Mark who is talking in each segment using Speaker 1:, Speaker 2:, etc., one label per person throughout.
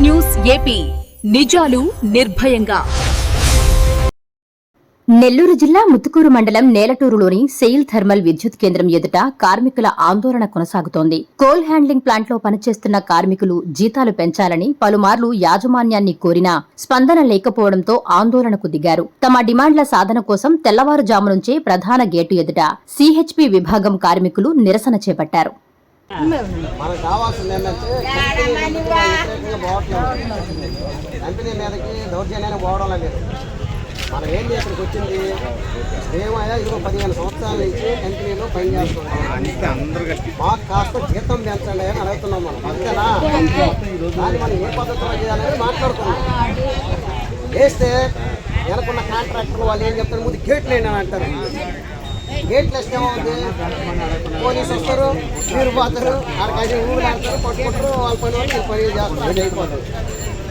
Speaker 1: News AP నిజాలు నిర్భయంగా.
Speaker 2: నెల్లూరు జిల్లా ముత్తుకూరు మండలం నేలటూరులోని సెయిల్ థర్మల్ విద్యుత్ కేంద్రం ఎదుట కార్మికుల ఆందోళన కొనసాగుతోంది. కోల్ హ్యాండ్లింగ్ ప్లాంట్లో పనిచేస్తున్న కార్మికులు జీతాలు పెంచాలని పలుమార్లు యాజమాన్యాన్ని కోరినా స్పందన లేకపోవడంతో ఆందోళనకు దిగారు. తమ డిమాండ్ల సాధన కోసం తెల్లవారుజాము నుంచే ప్రధాన గేటు ఎదుట సిహెచ్పి విభాగం కార్మికులు నిరసన చేపట్టారు.
Speaker 3: మనకు కావాల్సింది ఏంటంటే కంపెనీ మీదకి దౌర్జన్యాన్ని పోవడం లేదు. మనం ఏం ఇక్కడికి వచ్చింది ఏమయ్యా, ఇదిగో 15 సంవత్సరాల నుంచి కంపెనీలో పనిచేస్తున్నాం, మాకు కాస్త జీతం పెంచండి అని అడుగుతున్నాం. మనం అంతేనా? దాన్ని మనం ఏ పద్ధతిలో చేయాలని మాట్లాడుతున్నాం. వేస్తే వెనకున్న కాంట్రాక్టర్లు వాళ్ళు ఏం చెప్తారు, ముందు గేట్లు వేయండి అని అంటారు. గేట్లు వేస్తే ఏమవుతుంది, పోలీసు వస్తారు, మీరు పోతారు, ఆడకాయ ఊరు ఆడతారు, పట్టుకుంటారు, వాళ్ళ పని వాళ్ళు పని చేస్తారు, అది అయిపోతారు.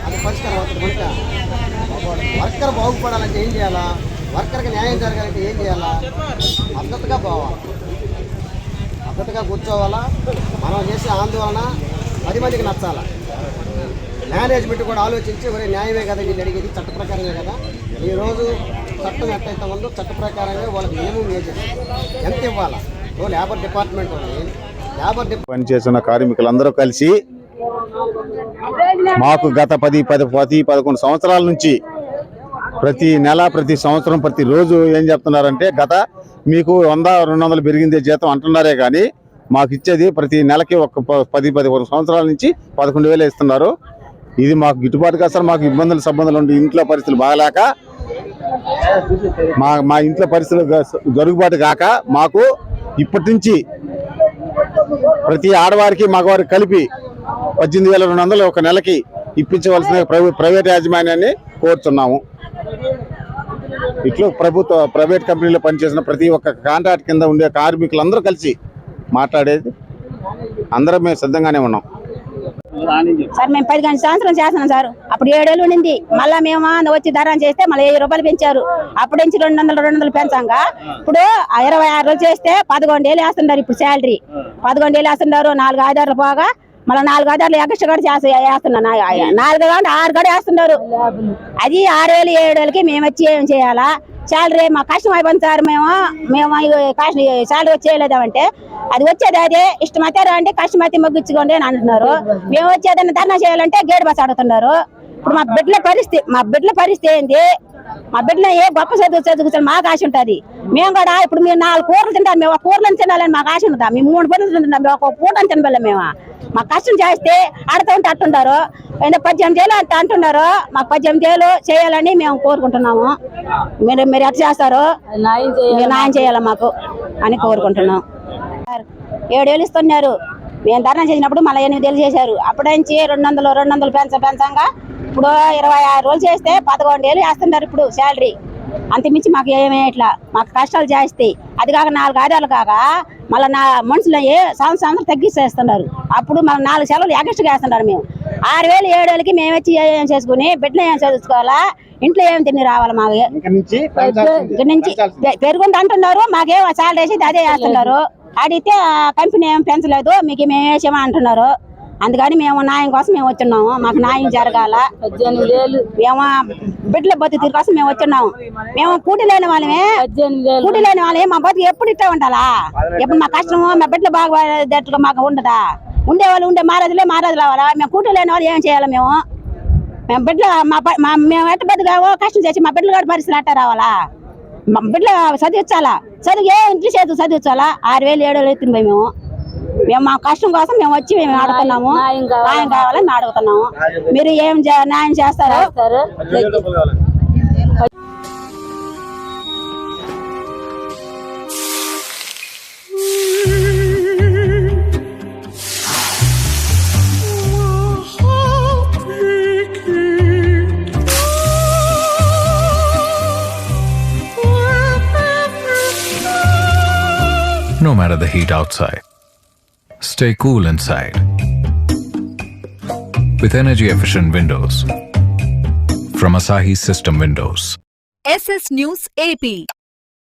Speaker 3: అది పరిష్కారం అవుతుంది. కనుక వర్కర్ బాగుపడాలంటే ఏం చేయాలా, వర్కర్కి న్యాయం జరగాలంటే ఏం చేయాలా, పద్ధతిగా పోవాలి, పద్ధతిగా కూర్చోవాలా. మనం చేసే ఆందోళన 10 మందికి నచ్చాలా. మేనేజ్మెంట్ కూడా ఆలోచించి ఒరే న్యాయమే కదా వీళ్ళు అడిగేది, చట్ట ప్రకారమే కదా, ఈరోజు చట్టం ఎట్టయితే ఉందో చట్ట ప్రకారంగా వాళ్ళకి మినిమం వేజెస్ ఎంత ఇవ్వాలా. లేబర్ డిపార్ట్మెంట్
Speaker 4: పనిచేస్తున్న కార్మికులందరూ కలిసి మాకు గత 10-11 సంవత్సరాల నుంచి ప్రతి నెల, ప్రతి సంవత్సరం, ప్రతి రోజు ఏం చెప్తున్నారంటే గత మీకు 100-200 పెరిగిందే జీతం అంటున్నారే కానీ మాకు ఇచ్చేది ప్రతి నెలకి ఒక 10-11 సంవత్సరాల నుంచి 11,000 ఇస్తున్నారు. ఇది మాకు గిట్టుబాటు కాదు సార్. మాకు ఇబ్బందులు ఉండి ఇంట్లో పరిస్థితులు బాగలేక మా ఇంట్లో పరిస్థితులు జరుగుబాటు కాక మాకు ఇప్పటి నుంచి ప్రతి ఆడవారికి మగవారికి కలిపి 18,200 ఒక నెలకి ఇప్పించవలసిన ప్రైవేట్ యాజమాన్యాన్ని కోరుతున్నాము. ఇట్లా ప్రైవేట్ కంపెనీలో పనిచేసిన ప్రతి ఒక్క కాంట్రాక్ట్ కింద ఉండే కార్మికులందరూ కలిసి మాట్లాడేది అందరం మేము సిద్ధంగానే ఉన్నాం
Speaker 5: సార్. మేము 15 సంవత్సరం చేస్తున్నాం సార్. అప్పుడు 7 ఏళ్ళు ఉండింది. మళ్ళీ మేము వచ్చి ధరం చేస్తే మళ్ళీ 1000 రూపాయలు పెంచారు. అప్పుడు నుంచి 200 పెంచాంగా ఇప్పుడు 26 రోజులు చేస్తే 11 ఏళ్ళు వేస్తున్నారు. ఇప్పుడు శాలరీ 11 ఏళ్ళు వేస్తున్నారు. 4 ఆధారాలు పోగా మళ్ళీ 4 ఆధారాలు ఎక్స్ట్రా కూడా వేస్తున్నారు. 4 కాదు 6 కూడా వేస్తున్నారు. అది 6,000-7,000కి మేము వచ్చి ఏం చేయాలా? శాలరీ మా కష్టం అయిపోయింది సార్. మేము శాలరీ వచ్చేయలేదామంటే అది వచ్చేది అదే ఇష్టమైతే రండి, కష్టమైతే మొగ్గించుకోండి అని అంటున్నారు. మేము వచ్చేదన్నా ధర్నా చేయాలంటే గేట్ బస్ అడుగుతున్నారు. ఇప్పుడు మా బిడ్డల పరిస్థితి ఏంది? మా బిడ్డలు ఏ గొప్ప చదువుతారు మాకు ఆశ ఉంటుంది. మేము కూడా ఇప్పుడు మీరు 4 కూరలు తింటారు, మేము 1 కూరలను తినాలని మాకు ఆశ ఉంటుందా? మేము 3 పూటలు తింటాం, మేము 1 పూటని తినబల్ల. మేము మాకు కష్టం చేస్తే ఆడుతూ ఉంటే అట్టుంటారు. 18 ఏళ్ళు అంటే అంటున్నారు. మాకు 18 ఏళ్ళు చేయాలని మేము కోరుకుంటున్నాము. మీరు ఎట్లా చేస్తారు? మీరు న్యాయం చేయాలి మాకు అని కోరుకుంటున్నాం. 7 ఏళ్ళు ఇస్తున్నారు. మేము ధర్నా చేసినప్పుడు మళ్ళీ 8 ఏళ్ళు చేశారు. అప్పటి నుంచి 200 పెంచంగా ఇప్పుడు 26 రోజులు చేస్తే 11 ఏళ్ళు వేస్తున్నారు ఇప్పుడు శాలరీ. అంతమించి మాకు ఏమే ఇట్లా మాకు కష్టాలు చేస్తాయి. అది కాక 4 ఆధారాలు కాక మళ్ళీ మనుషులు సంవత్సరం తగ్గిస్తేస్తున్నారు. అప్పుడు మళ్ళీ 4 సెలవులు ఎగస్ట్గా వేస్తున్నారు. మేము 6,000-7,000కి మేము వచ్చి ఏం చేసుకుని బిడ్డలు ఏం చదువుకోవాలా, ఇంట్లో ఏం తిని రావాలి? మాకు ఇక్కడ నుంచి పెరుగుంది అంటున్నారు. మాకేం శాలరీ వేసి అదే వేస్తున్నారు. అడిగితే కంపెనీ ఏం పెంచలేదు, మీకు మేము వేసామా అంటున్నారు. అందుకని మేము న్యాయం కోసం మేము వచ్చున్నాము. మాకు న్యాయం జరగాల. 18 ఏళ్ళు మేము బిడ్డల బతుకు కోసం మేము వచ్చున్నాము. మేము కూటి లేని వాళ్ళమే. మా బతుకు ఎప్పుడు ఇట్లా ఉండాలా? ఎప్పుడు మా కష్టము మా బిడ్డలు బాగా మాకు ఉండదా? ఉండేవాళ్ళు ఉండే మహారాజులు అవ్వాలా? మేము కూటి లేని వాళ్ళు ఏం చేయాలి? మేము బిడ్డలు మేము ఎట్ట బతుకామో కష్టం చేసి మా బిడ్డలు కూడా పరిస్థితులు అట్ట రావాలా? మా బిడ్డలు చదివించాలా? చదువు ఇంటి చేతులు చదివించాలా? 6,000-7,000 ఎత్తుంది. మేము మా కష్టం కోసం మేము వచ్చి మేము అడుగుతున్నాము. న్యాయం కావాలని మేము అడుగుతున్నాము. మీరు ఏం న్యాయం చేస్తారో
Speaker 6: No matter the heat outside, stay cool inside with energy-efficient windows from Asahi System Windows.
Speaker 1: SS News AP.